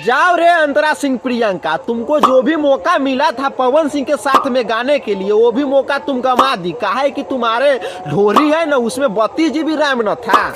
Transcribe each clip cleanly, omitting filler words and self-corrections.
जाओ रे अंतरा सिंह प्रियंका, तुमको जो भी मौका मिला था पवन सिंह के साथ में गाने के लिए वो भी मौका तुम गंवा दी। काहे कि तुम्हारे ढोरी है ना उसमें 32 GB रैम न था।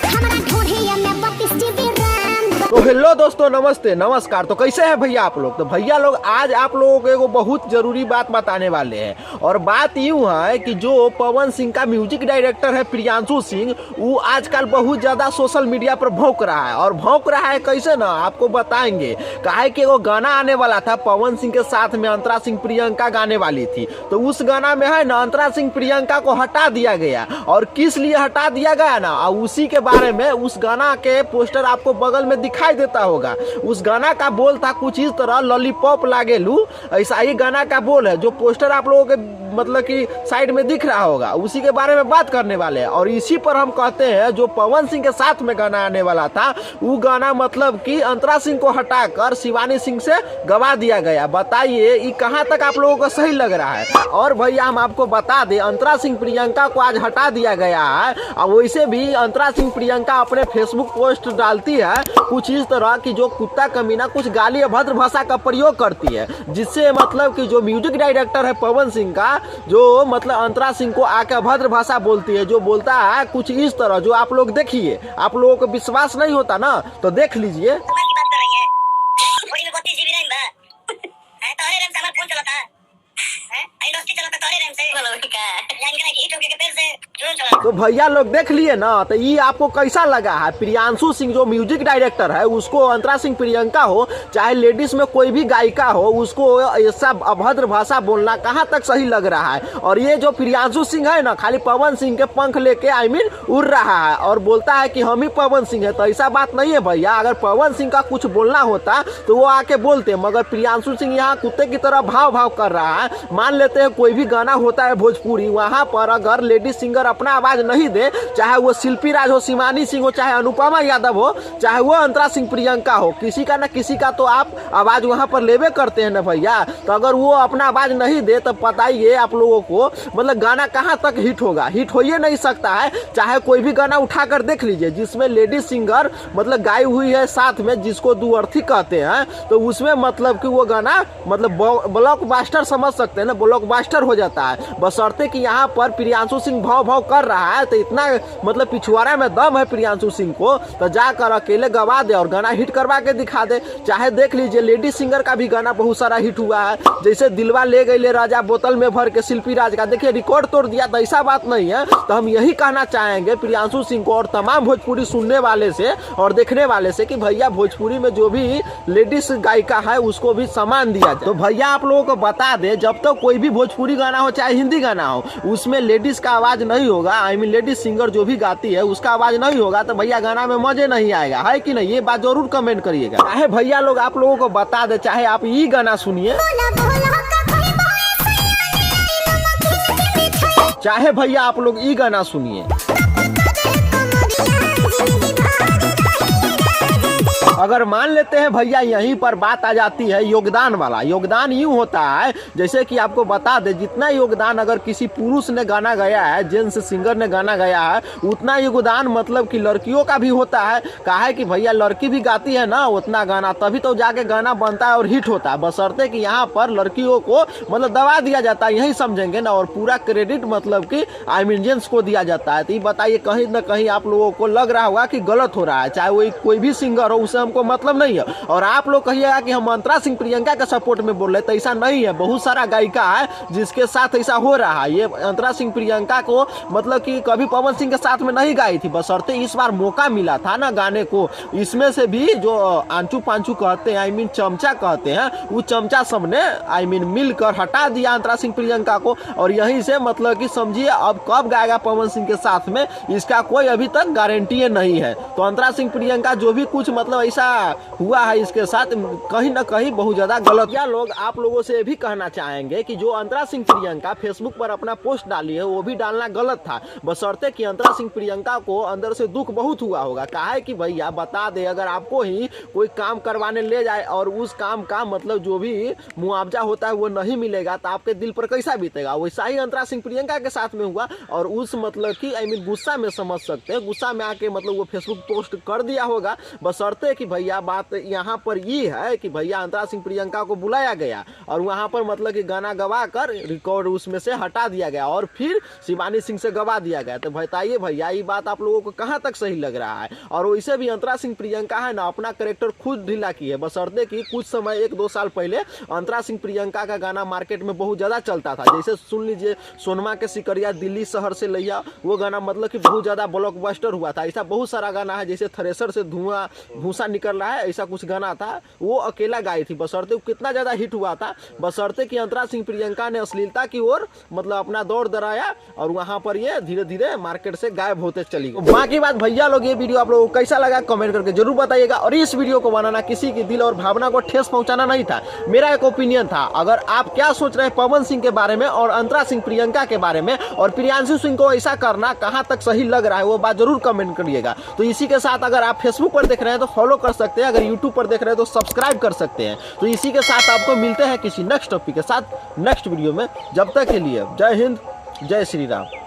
तो हेलो दोस्तों, नमस्ते नमस्कार। तो कैसे हैं भैया आप लोग? तो भैया लोग आज आप लोगों को एगो बहुत जरूरी बात बताने वाले हैं। और बात यूँ है कि जो पवन सिंह का म्यूजिक डायरेक्टर है प्रियांशु सिंह, वो आजकल बहुत ज्यादा सोशल मीडिया पर भौंक रहा है। और भौंक रहा है कैसे ना आपको बताएंगे। काहे कि वो गाना आने वाला था पवन सिंह के साथ में अंतरा सिंह प्रियंका गाने वाली थी। तो उस गाना में है ना अंतरा सिंह प्रियंका को हटा दिया गया। और किस लिए हटा दिया गया ना, उसी के बारे में उस गाना के पोस्टर आपको बगल में दिखाई देता होगा। उस गाना का बोल था कुछ इस तरह, लॉलीपॉप लागे लू, ऐसा ही गाना का बोल है। जो पोस्टर आप लोगों के मतलब कि साइड में दिख रहा होगा, उसी के बारे में बात करने वाले हैं। और इसी पर हम कहते हैं जो पवन सिंह के साथ में गाना आने वाला था वो गाना मतलब कि अंतरा सिंह को हटाकर शिवानी सिंह से गवा दिया गया। बताइए ये कहाँ तक आप लोगों को सही लग रहा है? और भैया हम आपको बता दें, अंतरा सिंह प्रियंका को आज हटा दिया गया है। और वैसे भी अंतरा सिंह प्रियंका अपने फेसबुक पोस्ट डालती है कुछ इस तरह की, जो कुत्ता कमीना कुछ गाली अभद्र भाषा का प्रयोग करती है, जिससे मतलब कि जो म्यूजिक डायरेक्टर है पवन सिंह का, जो मतलब अंतरा सिंह को आके अभद्र भाषा बोलती है। जो बोलता है कुछ इस तरह, जो आप लोग देखिए, आप लोगों को विश्वास नहीं होता ना तो देख लीजिए। तो भैया लोग देख लिए ना, तो ये आपको कैसा लगा है? प्रियांशु सिंह जो म्यूजिक डायरेक्टर है उसको अंतरा सिंह प्रियंका हो चाहे लेडीज में कोई भी गायिका हो, उसको ऐसा अभद्र भाषा बोलना कहाँ तक सही लग रहा है? और ये जो प्रियांशु सिंह है ना, खाली पवन सिंह के पंख लेके उड़ रहा है और बोलता है कि हम ही पवन सिंह है। तो ऐसा बात नहीं है भैया। अगर पवन सिंह का कुछ बोलना होता तो वो आके बोलते, मगर प्रियांशु सिंह यहाँ कुत्ते की तरह भाव भाव कर रहा है। मान लेते हैं कोई भी गाना होता है भोजपुरी, वहाँ पर अगर लेडीज सिंगर अपना आवाज नहीं दे, चाहे वो शिल्पी राज हो, शिवानी सिंह हो, चाहे अनुपमा यादव हो, चाहे वो अंतरा सिंह प्रियंका हो, किसी का ना किसी का तो आप आवाज वहाँ पर लेवे करते हैं ना भैया। तो अगर वो अपना आवाज नहीं दे तो बताइए आप लोगों को मतलब गाना कहाँ तक हिट होगा? हिट हो ही नहीं सकता है। चाहे कोई भी गाना उठाकर देख लीजिए जिसमें लेडीज सिंगर मतलब गाई हुई है साथ में, जिसको दुअर्थी कहते हैं, तो उसमें मतलब कि वो गाना मतलब ब्लॉकबस्टर समझ सकते हैं ना, ब्लॉकबस्टर हो जाता है। बशर्ते कि यहाँ पर प्रियांशु सिंह भाव भाव कर रहा है तो इतना मतलब पिछवाड़ा में दम है प्रियांशु सिंह को, तो जाकर अकेले गवा दे और गाना हिट करवा के दिखा दे। चाहे देख लीजिए लेडीज सिंगर का भी गाना बहुत सारा हिट हुआ है, जैसे दिलवा ले गई ले राजा बोतल में भर के, शिल्पी राज का देखिए रिकॉर्ड तोड़ दिया। तो ऐसा बात नहीं है। तो हम यही कहना चाहेंगे प्रियांशु सिंह को और तमाम भोजपुरी सुनने वाले से और देखने वाले से कि भैया भोजपुरी में जो भी लेडीज गायिका है उसको भी सम्मान दिया जाए। तो भैया आप लोगों को बता दे, जब तक कोई भी भोजपुरी गाना हो चाहे हिंदी गाना हो उसमें लेडीज का आवाज नहीं होगा, लेडीज सिंगर जो भी गाती है उसका आवाज नहीं होगा, तो भैया गाना में मजे नहीं आएगा, है कि नहीं? ये बात जरूर कमेंट करिएगा। चाहे भैया लोग आप लोगों को बता दे, चाहे आप ये गाना सुनिए, चाहे भैया आप लोग ये गाना सुनिए। अगर मान लेते हैं भैया यहीं पर बात आ जाती है योगदान वाला। योगदान यूं होता है जैसे कि आपको बता दे, जितना योगदान अगर किसी पुरुष ने गाना गाया है, जेंट्स सिंगर ने गाना गाया है, उतना योगदान मतलब कि लड़कियों का भी होता है। काहे कि भैया लड़की भी गाती है ना उतना गाना, तभी तो जाके गाना बनता है और हिट होता है। बशर्ते कि यहाँ पर लड़कियों को मतलब दबा दिया जाता है, यही समझेंगे ना, और पूरा क्रेडिट मतलब कि जेंट्स को दिया जाता है। तो ये बताइए कहीं ना कहीं आप लोगों को लग रहा होगा कि गलत हो रहा है। चाहे वो कोई भी सिंगर हो उसे हमको मतलब नहीं है। और आप लोग कहिएगा कि हम अंतरा सिंह प्रियंका के सपोर्ट में बोल रहे, तो ऐसा नहीं है। बहुत सारा गायिका है जिसके साथ ऐसा हो रहा है। ये अंतरा सिंह प्रियंका को मतलब कि कभी पवन सिंह के साथ में नहीं गाई थी, बशर्ते इस बार मौका मिला था ना गाने को। इसमें से भी जो आंचू पांचू कहते हैं, चमचा कहते हैं, वो चमचा सबने मिलकर हटा दिया अंतरा सिंह प्रियंका को। और यहीं से मतलब कि समझिए अब कब गाएगा पवन सिंह के साथ में, इसका कोई अभी तक गारंटी नहीं है। तो अंतरा सिंह प्रियंका जो भी कुछ मतलब ऐसा हुआ है इसके साथ, कहीं ना कहीं बहुत ज्यादा गलत। या लोग आप लोगों से भी कहना चाहेंगे कि जो अंतरा सिंह प्रियंका फेसबुक पर अपना पोस्ट डाली है वो भी डालना गलत था, बशर्ते कि अंतरा सिंह प्रियंका को अंदर से दुख बहुत हुआ होगा। काहे कि भैया बता दे, अगर आपको ही कोई काम करवाने ले जाए और उस काम का मतलब जो भी मुआवजा होता है वो नहीं मिलेगा तो आपके दिल पर कैसा बीतेगा? वैसा ही अंतरा सिंह प्रियंका के साथ में हुआ। और उस मतलब कि गुस्सा में समझ सकते हैं, गुस्सा में आके मतलब वो फेसबुक पोस्ट कर दिया होगा, बशर्ते कि कि भैया बात यहाँ पर ये है कि भैया अंतरा सिंह प्रियंका को बुलाया गया और वहाँ पर मतलब कि गाना गवा कर रिकॉर्ड उसमें से हटा दिया गया और फिर शिवानी सिंह से गवा दिया गया। तो बताइए भैया ये बात आप लोगों को कहाँ तक सही लग रहा है। और वैसे भी अंतरा सिंह प्रियंका है ना अपना कैरेक्टर खुद ढीला की है, बशर्ते कि कुछ समय 1-2 साल पहले अंतरा सिंह प्रियंका का गाना मार्केट में बहुत ज़्यादा चलता था। जैसे सुन लीजिए सोनमा के सिकरिया दिल्ली शहर से लैया, वो गाना मतलब कि बहुत ज़्यादा ब्लॉकबस्टर हुआ था। ऐसा बहुत सारा गाना है, जैसे थ्रेसर से धुआं भूसा निकल रहा है, ऐसा कुछ गाना था, वो अकेला गाई थी। बशर्ते कितना ज़्यादा हिट हुआ था, बशर्ते कि अंतरा सिंह प्रियंका ने अश्लीलता की ओर मतलब अपना दौर दराया और वहाँ पर ये धीरे धीरे मार्केट से गायब होते चली गई। बाकी बात भैया लोग, ये वीडियो आप लोगों को कैसा लगा कमेंट करके जरूर बताइएगा। और इस वीडियो को बनाना किसी की दिल और भावना को ठेस पहुंचाना नहीं था, मेरा एक ओपिनियन था। अगर आप क्या सोच रहे हैं पवन सिंह के बारे में और अंतरा सिंह प्रियंका के बारे में और प्रियांशु सिंह को ऐसा करना कहाँ तक सही लग रहा है, वो बात जरूर कमेंट करिएगा। तो इसी के साथ अगर आप फेसबुक पर देख रहे हैं तो फॉलो कर सकते हैं, अगर यूट्यूब पर देख रहे हैं तो सब्सक्राइब कर सकते हैं। तो इसी के साथ आपको मिलते हैं किसी नेक्स्ट टॉपिक के साथ नेक्स्ट वीडियो में। जब तक के लिए जय हिंद, जय श्री राम।